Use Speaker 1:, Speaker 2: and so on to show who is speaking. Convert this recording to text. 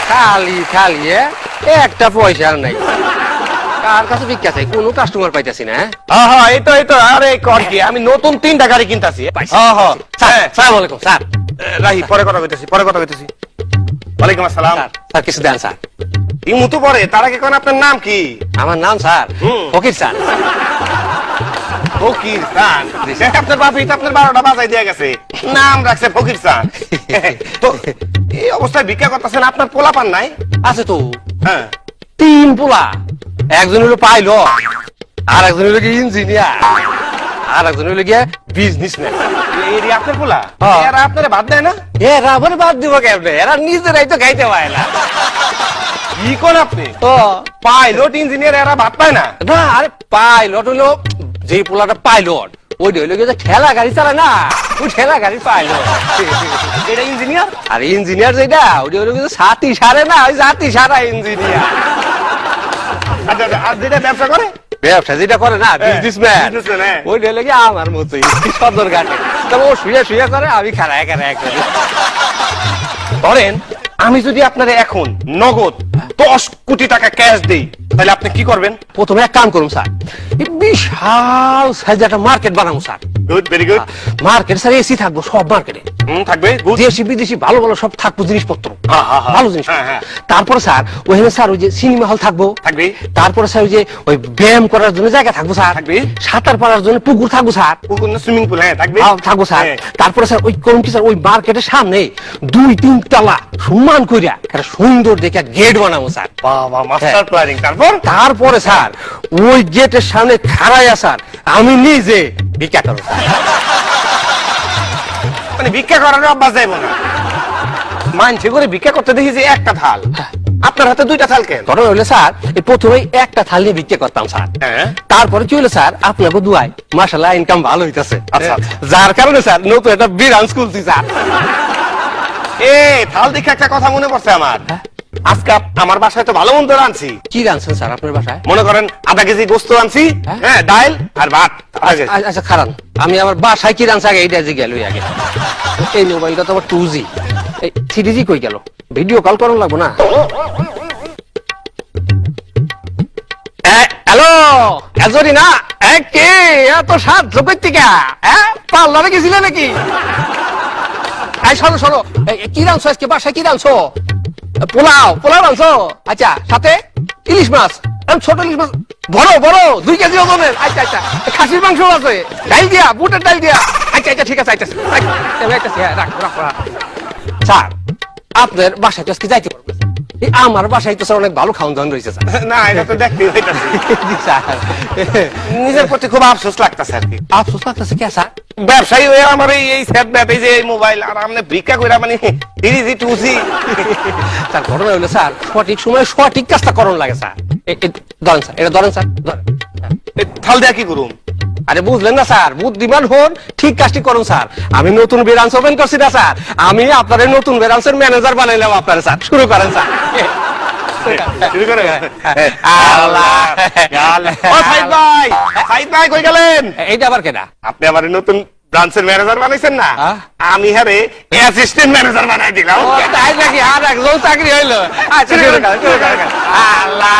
Speaker 1: খালি খালি একটা পয়সা নাই, কার কাছে ভিক্ষা চাই, কোনো কাস্টমার পাইতেছি না।
Speaker 2: হ্যাঁ এই তো আরে কর কি, আমি নতুন 3টা গাড়ি কিনতাছি।
Speaker 1: সালাম আলাইকুম স্যার।
Speaker 2: রাহি পরে কথা কইতেছি। ওয়ালাইকুম আসসালাম।
Speaker 1: স্যার কিছু দেন স্যার।
Speaker 2: ইমু তো পরে, তার আগে কোন আপনার নাম কি?
Speaker 1: আমার নাম স্যার ফকির স্যার।
Speaker 2: ফকির চান? আপনার বাপি তো আপনার 12টা বাজাই দিয়ে গেছে, নাম রাখছে ফকির চান। তো এই অবস্থায় ভিক্ষা করতেছেন, আপনার পোলা পান নাই?
Speaker 1: আছে তো
Speaker 2: হ্যাঁ
Speaker 1: 3 পোলা, একজন হলো পাইলট, আর একজন হলো ইঞ্জিনিয়ার, আর একজন হলো গিয়ে বিজনেসম্যান।
Speaker 2: এই আপনার পোলা?
Speaker 1: হ্যাঁ।
Speaker 2: এরা আপনারে বাদ দেয় না?
Speaker 1: এরা আবার বাদ দিব কেমনে, এরা নিজেরাই তো খাইতে পায় না।
Speaker 2: কি কোন আপনি?
Speaker 1: ও
Speaker 2: পাইলট ইঞ্জিনিয়ার এরা ভাত পায় না?
Speaker 1: না, আরে পাইলট হলো যে পোলাটা পাইলট, ওইটা হলো গিয়ে ঠেলা গাড়ি চালায় না, ওই ঠেলা গাড়ি পাইলট।
Speaker 2: এটা ইঞ্জিনিয়ার?
Speaker 1: আর ইঞ্জিনিয়ার যেটা ওইটা হলো গিয়ে ছাতি সারে না, ওই জাতি সারা ইঞ্জিনিয়ার।
Speaker 2: আচ্ছা আর যেটা ব্যবসা করে?
Speaker 1: ব্যবসা যেটা করে না বিজনেসম্যান,
Speaker 2: businessman, হ্যাঁ।
Speaker 1: ওইটা হলো গিয়ে আমার মতোই সদর ঘাটে, তবে ও শুয়ে করে, আমি খাড়ায় করি।
Speaker 2: ধরেন আমি যদি আপনার এখন নগদ 10 কোটি টাকা ক্যাশ দেই, তাহলে আপনি কি করবেন?
Speaker 1: প্রথমে এক কাম করুন স্যার, এই বিশাল সাইজ একটা মার্কেট বানাবো sir.
Speaker 2: Good, very good.
Speaker 1: Market sir AC থাকবো সব মার্কেটে,
Speaker 2: থাকবে গুড।
Speaker 1: দেশি বিদেশি ভালো ভালো সব থাকবো জিনিসপত্র,
Speaker 2: হ্যাঁ।
Speaker 1: ভালো জিনিস।
Speaker 2: হ্যাঁ।
Speaker 1: তারপরে স্যার ওখানে স্যার ওই যে সিনেমা হল থাকবো,
Speaker 2: থাকবে।
Speaker 1: তারপরে স্যার ওই যে ওই ব্যায়াম করার জন্য জায়গা থাকবো স্যার,
Speaker 2: থাকবে।
Speaker 1: সাঁতার পাড়ার জন্য পুকুর থাকবো স্যার,
Speaker 2: সুইমিং পুল? হ্যাঁ থাকবে।
Speaker 1: থাকবো স্যার।
Speaker 2: হ্যাঁ।
Speaker 1: তারপরে স্যার ওই কোন কি স্যার ওই মার্কেটের সামনে 2-3 তলা সমান কইরা একটা সুন্দর দেখে গেট বানাবো স্যার।
Speaker 2: বাবা, মাস্টার প্ল্যানিং।
Speaker 1: তারপরে স্যার ওই গেটের সামনে খাড়াইয়া স্যার আমি নিজে ভিক্ষা করবো স্যার।
Speaker 2: মানে ভিক্ষা করার অভ্যাস যাইব না? মানছে করে ভিক্ষা করতে দেখি যে একটা থাল, আপনার হাতে 2টা থাল কেন?
Speaker 1: ঘটনা হইলে স্যার এই প্রথমে একটা থাল নিয়ে ভিক্ষা করতাম স্যার,
Speaker 2: হ্যাঁ।
Speaker 1: তারপরে কি হলো স্যার আপনাকে দুয়াই মাশাআল্লাহ ইনকাম ভালো হইতাছে,
Speaker 2: আচ্ছা।
Speaker 1: যার কারণে স্যার নতুন একটা ব্রাঞ্চ খুলছি স্যার।
Speaker 2: থাল দেখে একটা কথা মনে পড়ছে আমার। আজকে আমার বাসায় তো ভালো মন্দ রাঁধছি।
Speaker 1: কি রাঁধছেন স্যার আপনার বাসায়?
Speaker 2: মনে করেন আধা কেজি গোস্ত আনছি,
Speaker 1: হ্যাঁ?
Speaker 2: হ্যাঁ ডাল আর ভাত।
Speaker 1: আচ্ছা খারান, আমি আমার বাসায় কি রাঁধছি আগে এইটা যে গেল আগে। এই মোবাইলটা তো আবার 2G, এই 3G কই গেল? ভিডিও কল করার লাগবো না? হ্যালো এজরি না, কে এত সাত জগৎ থেকে পার্লারে গেছিলে নাকি? এই সরো কি রাঁধছো আজকে বাসায়? কি রাঁধছো? পোলাও রাঁধছো? আচ্ছা সাথে ইলিশ মাছ, ছোট ইলিশ মাছ, বড় 2 কেজি ওজনের। আচ্ছা খাসির মাংস আছে, ডাল দিয়া, বুটের ডাল দিয়া। আচ্ছা ঠিক আছে রাখো। স্যার আপনার বাসায় তো আজকে যাইতে পারবে? আমার বাসায় তো স্যার অনেক ভালো খাওয়ান দাওয়ান রয়েছে স্যার।
Speaker 2: না এটা তো দেখতে হইতাছে।
Speaker 1: স্যার
Speaker 2: নিজের প্রতি খুব আফসোস লাগতাছে আর কি।
Speaker 1: আফসোস লাগতেছে কে স্যার?
Speaker 2: ব্যবসায়ী হয়ে আমার এই সেট ব্যাপ, এই যে এই মোবাইল, আর আপনি ভিক্ষা কইরা মানে 3G 2G।
Speaker 1: স্যার ঘটনা হলো স্যার সঠিক সময়ে সঠিক কাজটা করণ লাগে স্যার। ধরেন স্যার, এটা ধরেন স্যার,
Speaker 2: থাল দেয়া কি করুম?
Speaker 1: আরে বুঝলেন না স্যার, বুদ্ধিমান হন, ঠিক কাজটি করুন স্যার। আমি নতুন ব্রাঞ্চ ওপেন করছি না স্যার, আমি আপনার নতুন ব্রাঞ্চের ম্যানেজার বানাইলাম আপনার স্যার। শুরু করেন স্যার।
Speaker 2: শুরু করে।
Speaker 1: আল্লাহ।
Speaker 2: ও সাইদ ভাই কই গেলেন?
Speaker 1: এইটা আবার কেনা?
Speaker 2: আপনি আমার নতুন ব্রাঞ্চের ম্যানেজার বানাইছেন না, আমি হারে অ্যাসিস্ট্যান্ট ম্যানেজার বানাই দিলাম।
Speaker 1: তাই নাকি? আর একজন চাকরি হইলো। আচ্ছা শুরু করেন। আল্লাহ।